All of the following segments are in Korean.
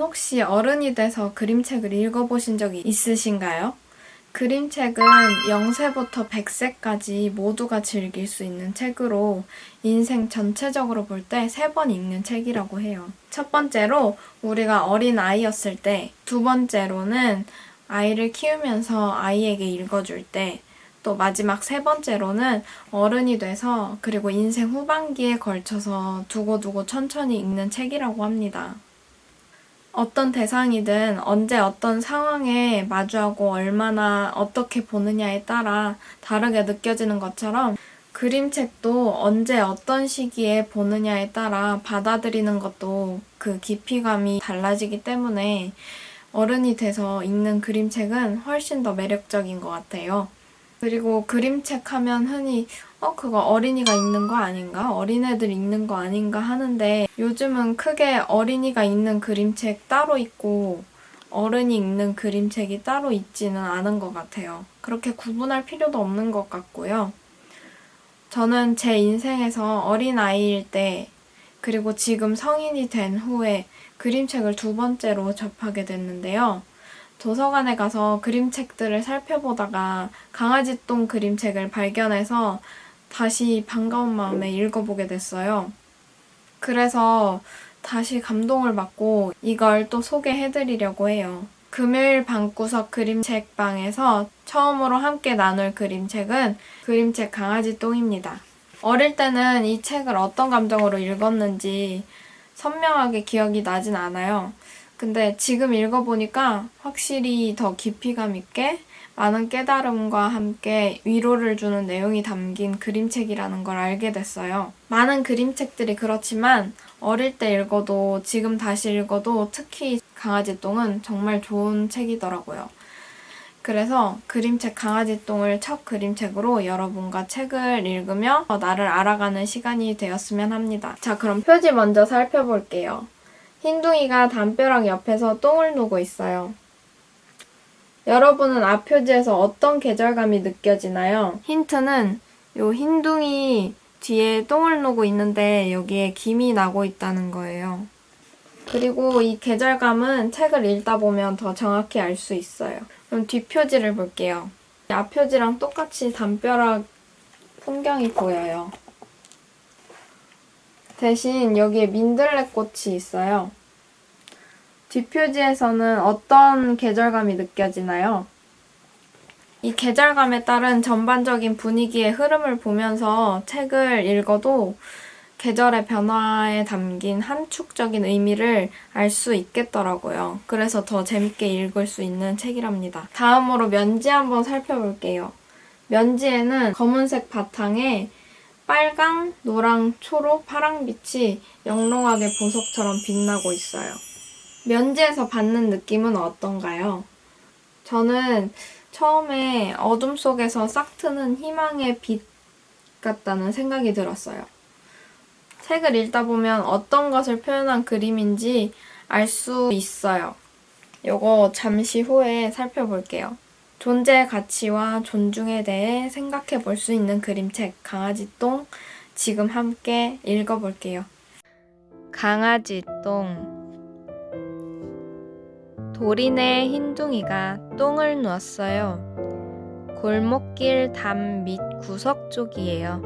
혹시 어른이 돼서 그림책을 읽어보신 적이 있으신가요? 그림책은 0세부터 100세까지 모두가 즐길 수 있는 책으로 인생 전체적으로 볼 때 3번 읽는 책이라고 해요. 첫 번째로 우리가 어린 아이였을 때, 두 번째로는 아이를 키우면서 아이에게 읽어줄 때, 또 마지막 세 번째로는 어른이 돼서 그리고 인생 후반기에 걸쳐서 두고두고 천천히 읽는 책이라고 합니다. 어떤 대상이든 언제 어떤 상황에 마주하고 얼마나 어떻게 보느냐에 따라 다르게 느껴지는 것처럼 그림책도 언제 어떤 시기에 보느냐에 따라 받아들이는 것도 그 깊이감이 달라지기 때문에 어른이 돼서 읽는 그림책은 훨씬 더 매력적인 것 같아요. 그리고 그림책 하면 흔히 그거 어린이가 읽는 거 아닌가? 어린애들 읽는 거 아닌가 하는데 요즘은 크게 어린이가 읽는 그림책 따로 있고 어른이 읽는 그림책이 따로 있지는 않은 것 같아요. 그렇게 구분할 필요도 없는 것 같고요. 저는 제 인생에서 어린아이일 때 그리고 지금 성인이 된 후에 그림책을 2번째로 접하게 됐는데요. 도서관에 가서 그림책들을 살펴보다가 강아지똥 그림책을 발견해서 다시 반가운 마음에 읽어보게 됐어요. 그래서 다시 감동을 받고 이걸 또 소개해드리려고 해요. 금요일 방구석 그림책방에서 처음으로 함께 나눌 그림책은 그림책 강아지똥입니다. 어릴 때는 이 책을 어떤 감정으로 읽었는지 선명하게 기억이 나진 않아요. 근데 지금 읽어보니까 확실히 더 깊이감 있게 많은 깨달음과 함께 위로를 주는 내용이 담긴 그림책이라는 걸 알게 됐어요. 많은 그림책들이 그렇지만 어릴 때 읽어도 지금 다시 읽어도 특히 강아지똥은 정말 좋은 책이더라고요. 그래서 그림책 강아지똥을 첫 그림책으로 여러분과 책을 읽으며 나를 알아가는 시간이 되었으면 합니다. 자, 그럼 표지 먼저 살펴볼게요. 흰둥이가 담벼락 옆에서 똥을 누고 있어요. 여러분은 앞 표지에서 어떤 계절감이 느껴지나요? 힌트는 요 흰둥이 뒤에 똥을 누고 있는데 여기에 김이 나고 있다는 거예요. 그리고 이 계절감은 책을 읽다 보면 더 정확히 알 수 있어요. 그럼 뒷표지를 볼게요. 앞표지랑 똑같이 담벼락 풍경이 보여요. 대신 여기에 민들레꽃이 있어요. 뒷표지에서는 어떤 계절감이 느껴지나요? 이 계절감에 따른 전반적인 분위기의 흐름을 보면서 책을 읽어도 계절의 변화에 담긴 함축적인 의미를 알 수 있겠더라고요. 그래서 더 재밌게 읽을 수 있는 책이랍니다. 다음으로 면지 한번 살펴볼게요. 면지에는 검은색 바탕에 빨강, 노랑, 초록, 파랑빛이 영롱하게 보석처럼 빛나고 있어요. 면지에서 받는 느낌은 어떤가요? 저는 처음에 어둠 속에서 싹 트는 희망의 빛 같다는 생각이 들었어요. 책을 읽다 보면 어떤 것을 표현한 그림인지 알 수 있어요. 요거 잠시 후에 살펴볼게요. 존재의 가치와 존중에 대해 생각해 볼 수 있는 그림책 강아지똥 지금 함께 읽어볼게요. 강아지똥. 도린의 흰둥이가 똥을 누었어요. 골목길 담 밑 구석 쪽이에요.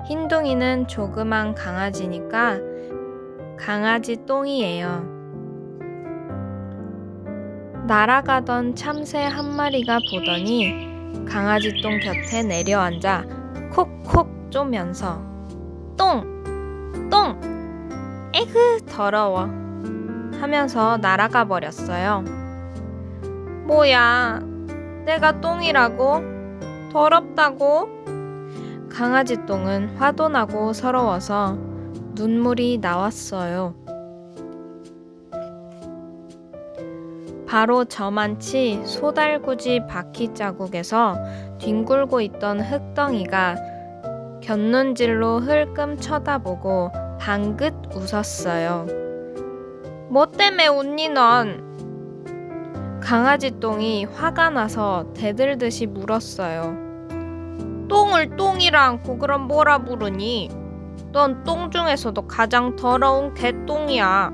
흰둥이는 조그만 강아지니까 강아지 똥이에요. 날아가던 참새 한 마리가 보더니 강아지 똥 곁에 내려앉아 콕콕 쪼면서 똥! 똥! 에그 더러워 하면서 날아가 버렸어요. 뭐야, 내가 똥이라고? 더럽다고? 강아지 똥은 화도 나고 서러워서 눈물이 나왔어요. 바로 저만치 소달구지 바퀴 자국에서 뒹굴고 있던 흙덩이가 곁눈질로 흘끔 쳐다보고 방긋 웃었어요. 뭐 때문에 웃니 넌? 강아지 똥이 화가 나서 대들듯이 물었어요. 똥을 똥이라 않고 그럼 뭐라 부르니? 넌 똥 중에서도 가장 더러운 개똥이야.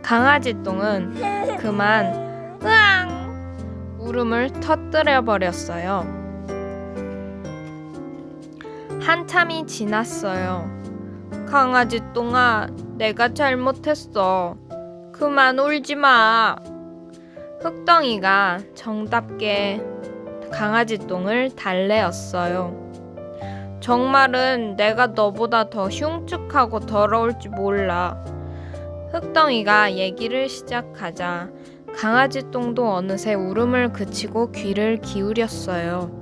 강아지똥은 그만 으앙 울음을 터뜨려 버렸어요. 한참이 지났어요. 강아지똥아, 내가 잘못했어. 그만 울지 마. 흑덩이가 정답게 강아지똥을 달래었어요. 정말은 내가 너보다 더 흉측하고 더러울지 몰라. 흑덩이가 얘기를 시작하자 강아지똥도 어느새 울음을 그치고 귀를 기울였어요.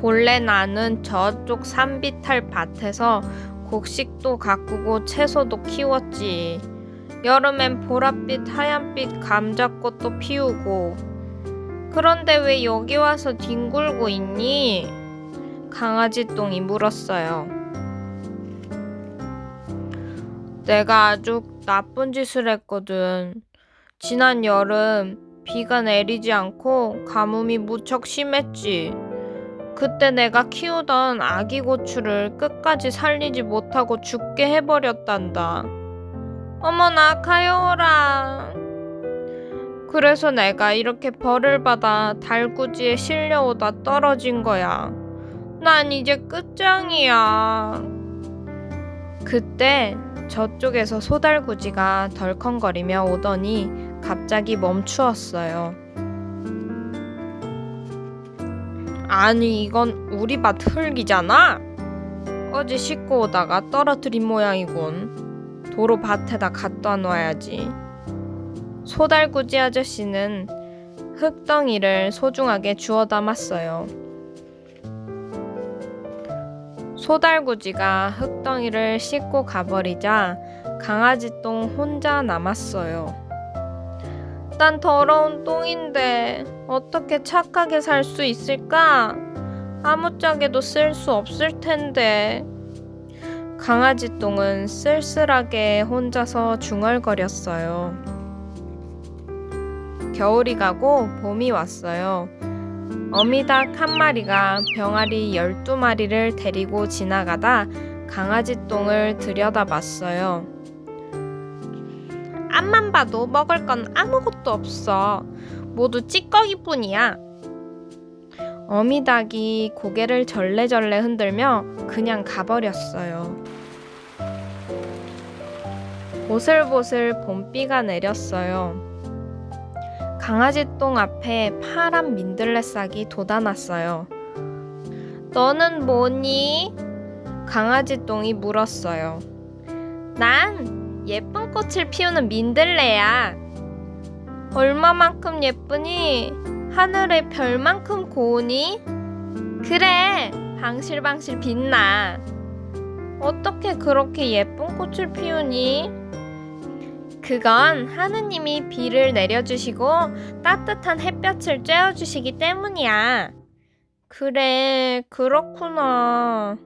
본래 나는 저쪽 산비탈 밭에서 곡식도 가꾸고 채소도 키웠지. 여름엔 보랏빛 하얀빛 감자꽃도 피우고. 그런데 왜 여기 와서 뒹굴고 있니? 강아지똥이 물었어요. 내가 아주 나쁜 짓을 했거든. 지난 여름 비가 내리지 않고 가뭄이 무척 심했지. 그때 내가 키우던 아기 고추를 끝까지 살리지 못하고 죽게 해버렸단다. 어머나 가여워라. 그래서 내가 이렇게 벌을 받아 달구지에 실려오다 떨어진 거야. 난 이제 끝장이야. 그때 저쪽에서 소달구지가 덜컹거리며 오더니 갑자기 멈추었어요. 아니 이건 우리 밭 흙이잖아? 어제 씻고 오다가 떨어뜨린 모양이군. 도로 밭에다 갖다 놔야지. 소달구지 아저씨는 흙덩이를 소중하게 주워 담았어요. 소달구지가 흙덩이를 씻고 가버리자 강아지똥 혼자 남았어요. 난 더러운 똥인데 어떻게 착하게 살 수 있을까? 아무짝에도 쓸 수 없을 텐데. 강아지똥은 쓸쓸하게 혼자서 중얼거렸어요. 겨울이 가고 봄이 왔어요. 어미닭 한 마리가 병아리 12마리를 데리고 지나가다 강아지똥을 들여다봤어요. 앞만 봐도 먹을 건 아무것도 없어. 모두 찌꺼기뿐이야. 어미닭이 고개를 절레절레 흔들며 그냥 가버렸어요. 보슬보슬 봄비가 내렸어요. 강아지똥 앞에 파란 민들레 싹이 돋아났어요. 너는 뭐니? 강아지똥이 물었어요. 난 예쁜 꽃을 피우는 민들레야. 얼마만큼 예쁘니? 하늘의 별만큼 고우니? 그래, 방실방실 빛나. 어떻게 그렇게 예쁜 꽃을 피우니? 그건 하느님이 비를 내려주시고 따뜻한 햇볕을 쬐어주시기 때문이야. 그래, 그렇구나.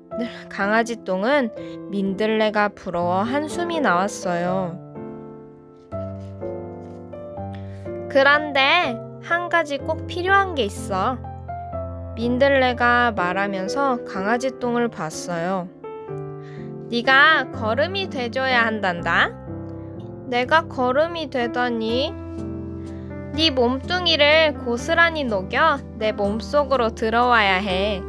강아지똥은 민들레가 부러워 한숨이 나왔어요. 그런데 한 가지 꼭 필요한 게 있어. 민들레가 말하면서 강아지똥을 봤어요. 네가 거름이 돼줘야 한단다. 내가 거름이 되다니? 네 몸뚱이를 고스란히 녹여 내 몸속으로 들어와야 해.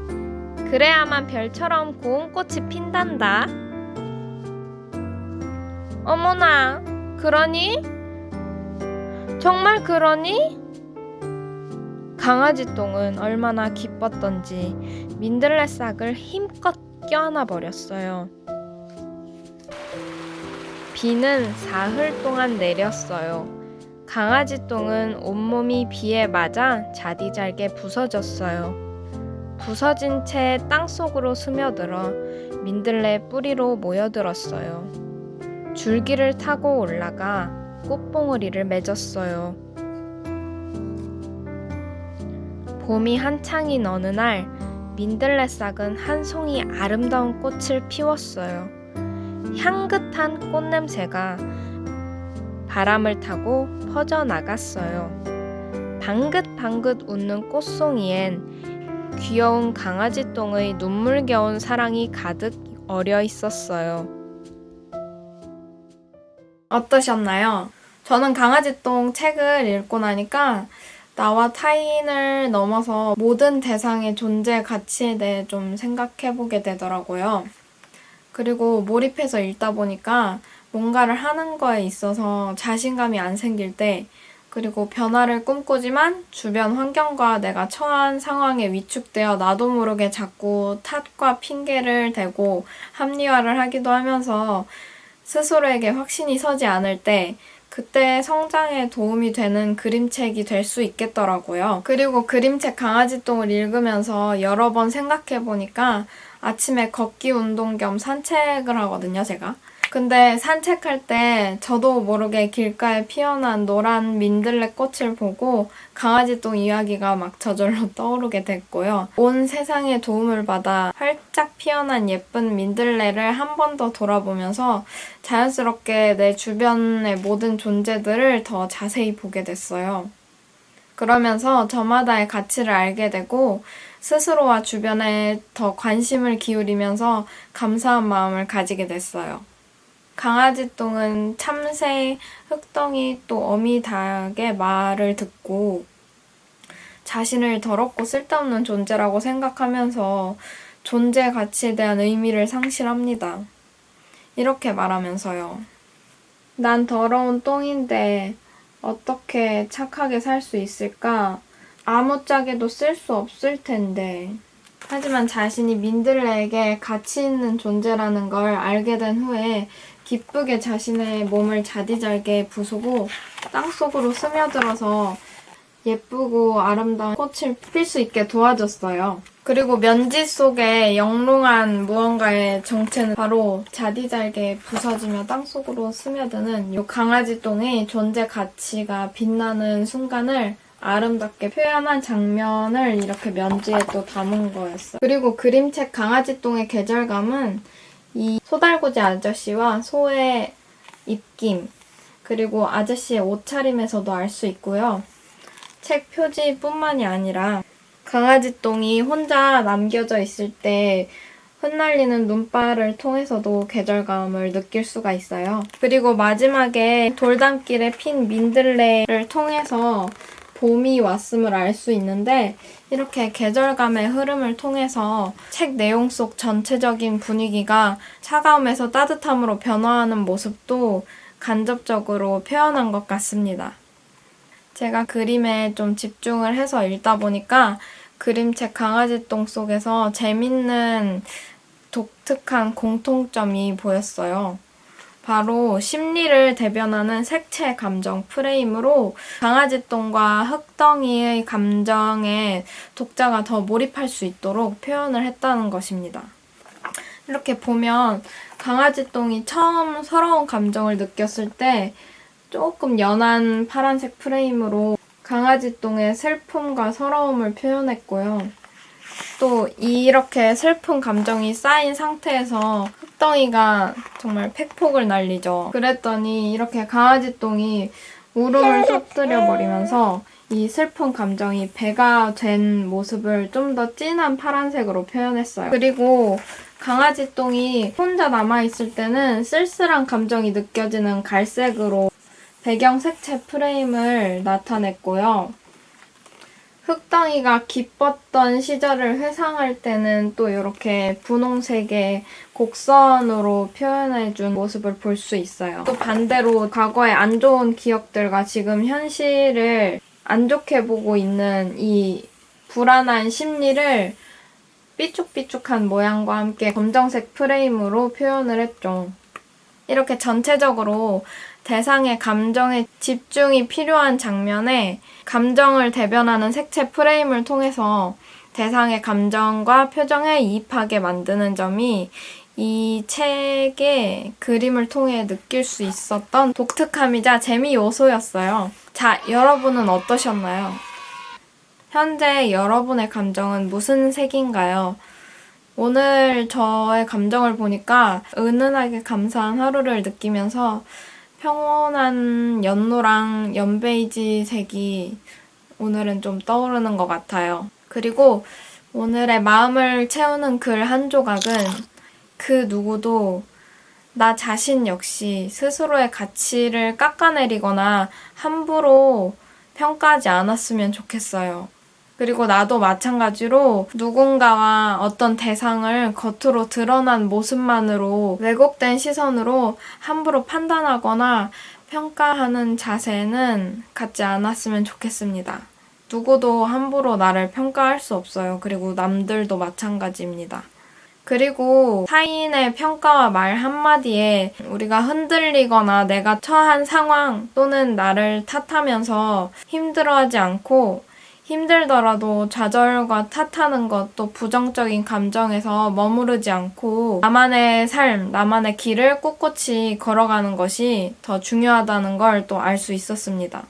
그래야만 별처럼 고운 꽃이 핀단다. 어머나, 그러니? 정말 그러니? 강아지똥은 얼마나 기뻤던지 민들레 싹을 힘껏 껴안아 버렸어요. 비는 사흘 동안 내렸어요. 강아지똥은 온몸이 비에 맞아 자디잘게 부서졌어요. 부서진 채 땅속으로 스며들어 민들레 뿌리로 모여들었어요. 줄기를 타고 올라가 꽃봉오리를 맺었어요. 봄이 한창인 어느 날 민들레 싹은 한 송이 아름다운 꽃을 피웠어요. 향긋한 꽃냄새가 바람을 타고 퍼져나갔어요. 방긋방긋 웃는 꽃송이엔 귀여운 강아지똥의 눈물겨운 사랑이 가득 어려 있었어요. 어떠셨나요? 저는 강아지똥 책을 읽고 나니까 나와 타인을 넘어서 모든 대상의 존재 가치에 대해 좀 생각해보게 되더라고요. 그리고 몰입해서 읽다 보니까 뭔가를 하는 거에 있어서 자신감이 안 생길 때, 그리고 변화를 꿈꾸지만 주변 환경과 내가 처한 상황에 위축되어 나도 모르게 자꾸 탓과 핑계를 대고 합리화를 하기도 하면서 스스로에게 확신이 서지 않을 때, 그때 성장에 도움이 되는 그림책이 될 수 있겠더라고요. 그리고 그림책 강아지똥을 읽으면서 여러 번 생각해보니까 아침에 걷기 운동 겸 산책을 하거든요, 제가. 근데 산책할 때 저도 모르게 길가에 피어난 노란 민들레 꽃을 보고 강아지똥 이야기가 막 저절로 떠오르게 됐고요. 온 세상에 도움을 받아 활짝 피어난 예쁜 민들레를 한 번 더 돌아보면서 자연스럽게 내 주변의 모든 존재들을 더 자세히 보게 됐어요. 그러면서 저마다의 가치를 알게 되고 스스로와 주변에 더 관심을 기울이면서 감사한 마음을 가지게 됐어요. 강아지똥은 참새, 흑덩이 또 어미닭의 말을 듣고 자신을 더럽고 쓸데없는 존재라고 생각하면서 존재 가치에 대한 의미를 상실합니다. 이렇게 말하면서요. 난 더러운 똥인데 어떻게 착하게 살 수 있을까? 아무짝에도 쓸 수 없을 텐데. 하지만 자신이 민들레에게 가치 있는 존재라는 걸 알게 된 후에 기쁘게 자신의 몸을 자디잘게 부수고 땅속으로 스며들어서 예쁘고 아름다운 꽃을 필 수 있게 도와줬어요. 그리고 면지 속에 영롱한 무언가의 정체는 바로 자디잘게 부서지며 땅속으로 스며드는 이 강아지똥의 존재 가치가 빛나는 순간을 아름답게 표현한 장면을 이렇게 면지에 또 담은 거였어요. 그리고 그림책 강아지똥의 계절감은 이 소달구지 아저씨와 소의 입김, 그리고 아저씨의 옷차림에서도 알 수 있고요. 책 표지뿐만이 아니라 강아지똥이 혼자 남겨져 있을 때 흩날리는 눈발을 통해서도 계절감을 느낄 수가 있어요. 그리고 마지막에 돌담길에 핀 민들레를 통해서 봄이 왔음을 알 수 있는데 이렇게 계절감의 흐름을 통해서 책 내용 속 전체적인 분위기가 차가움에서 따뜻함으로 변화하는 모습도 간접적으로 표현한 것 같습니다. 제가 그림에 좀 집중을 해서 읽다 보니까 그림책 강아지똥 속에서 재밌는 독특한 공통점이 보였어요. 바로 심리를 대변하는 색채 감정 프레임으로 강아지똥과 흑덩이의 감정에 독자가 더 몰입할 수 있도록 표현을 했다는 것입니다. 이렇게 보면 강아지똥이 처음 서러운 감정을 느꼈을 때 조금 연한 파란색 프레임으로 강아지똥의 슬픔과 서러움을 표현했고요. 또 이렇게 슬픈 감정이 쌓인 상태에서 흑덩이가 정말 팩폭을 날리죠. 그랬더니 이렇게 강아지똥이 울음을 쏟뜨려버리면서 이 슬픈 감정이 배가 된 모습을 좀 더 진한 파란색으로 표현했어요. 그리고 강아지똥이 혼자 남아있을 때는 쓸쓸한 감정이 느껴지는 갈색으로 배경 색채 프레임을 나타냈고요. 흑덩이가 기뻤던 시절을 회상할 때는 또 이렇게 분홍색의 곡선으로 표현해준 모습을 볼 수 있어요. 또 반대로 과거의 안 좋은 기억들과 지금 현실을 안 좋게 보고 있는 이 불안한 심리를 삐쭉삐쭉한 모양과 함께 검정색 프레임으로 표현을 했죠. 이렇게 전체적으로 대상의 감정에 집중이 필요한 장면에 감정을 대변하는 색채 프레임을 통해서 대상의 감정과 표정에 이입하게 만드는 점이 이 책의 그림을 통해 느낄 수 있었던 독특함이자 재미 요소였어요. 자, 여러분은 어떠셨나요? 현재 여러분의 감정은 무슨 색인가요? 오늘 저의 감정을 보니까 은은하게 감사한 하루를 느끼면서 평온한 연노랑 연베이지 색이 오늘은 좀 떠오르는 것 같아요. 그리고 오늘의 마음을 채우는 글 한 조각은 그 누구도 나 자신 역시 스스로의 가치를 깎아내리거나 함부로 평가하지 않았으면 좋겠어요. 그리고 나도 마찬가지로 누군가와 어떤 대상을 겉으로 드러난 모습만으로 왜곡된 시선으로 함부로 판단하거나 평가하는 자세는 갖지 않았으면 좋겠습니다. 누구도 함부로 나를 평가할 수 없어요. 그리고 남들도 마찬가지입니다. 그리고 타인의 평가와 말 한마디에 우리가 흔들리거나 내가 처한 상황 또는 나를 탓하면서 힘들어하지 않고 힘들더라도 좌절과 탓하는 것 또 부정적인 감정에서 머무르지 않고 나만의 삶, 나만의 길을 꿋꿋이 걸어가는 것이 더 중요하다는 걸 또 알 수 있었습니다.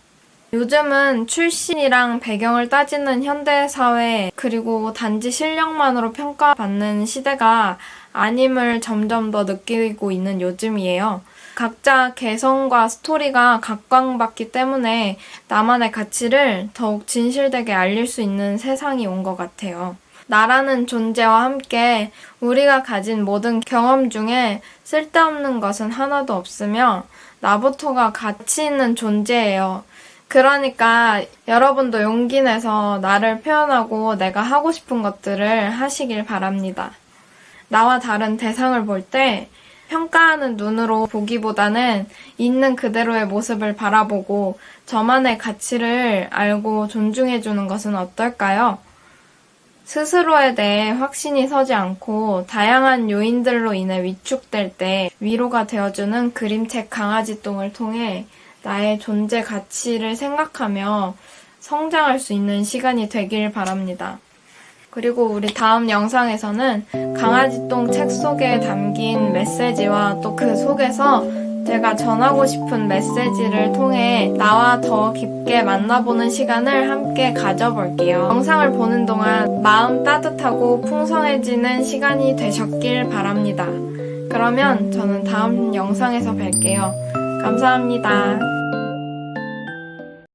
요즘은 출신이랑 배경을 따지는 현대사회 그리고 단지 실력만으로 평가받는 시대가 아님을 점점 더 느끼고 있는 요즘이에요. 각자 개성과 스토리가 각광받기 때문에 나만의 가치를 더욱 진실되게 알릴 수 있는 세상이 온 것 같아요. 나라는 존재와 함께 우리가 가진 모든 경험 중에 쓸데없는 것은 하나도 없으며 나부터가 가치 있는 존재예요. 그러니까 여러분도 용기 내서 나를 표현하고 내가 하고 싶은 것들을 하시길 바랍니다. 나와 다른 대상을 볼 때 평가하는 눈으로 보기보다는 있는 그대로의 모습을 바라보고 저만의 가치를 알고 존중해주는 것은 어떨까요? 스스로에 대해 확신이 서지 않고 다양한 요인들로 인해 위축될 때 위로가 되어주는 그림책 강아지똥을 통해 나의 존재 가치를 생각하며 성장할 수 있는 시간이 되길 바랍니다. 그리고 우리 다음 영상에서는 강아지똥 책 속에 담긴 메시지와 또 그 속에서 제가 전하고 싶은 메시지를 통해 나와 더 깊게 만나보는 시간을 함께 가져볼게요. 영상을 보는 동안 마음 따뜻하고 풍성해지는 시간이 되셨길 바랍니다. 그러면 저는 다음 영상에서 뵐게요. 감사합니다.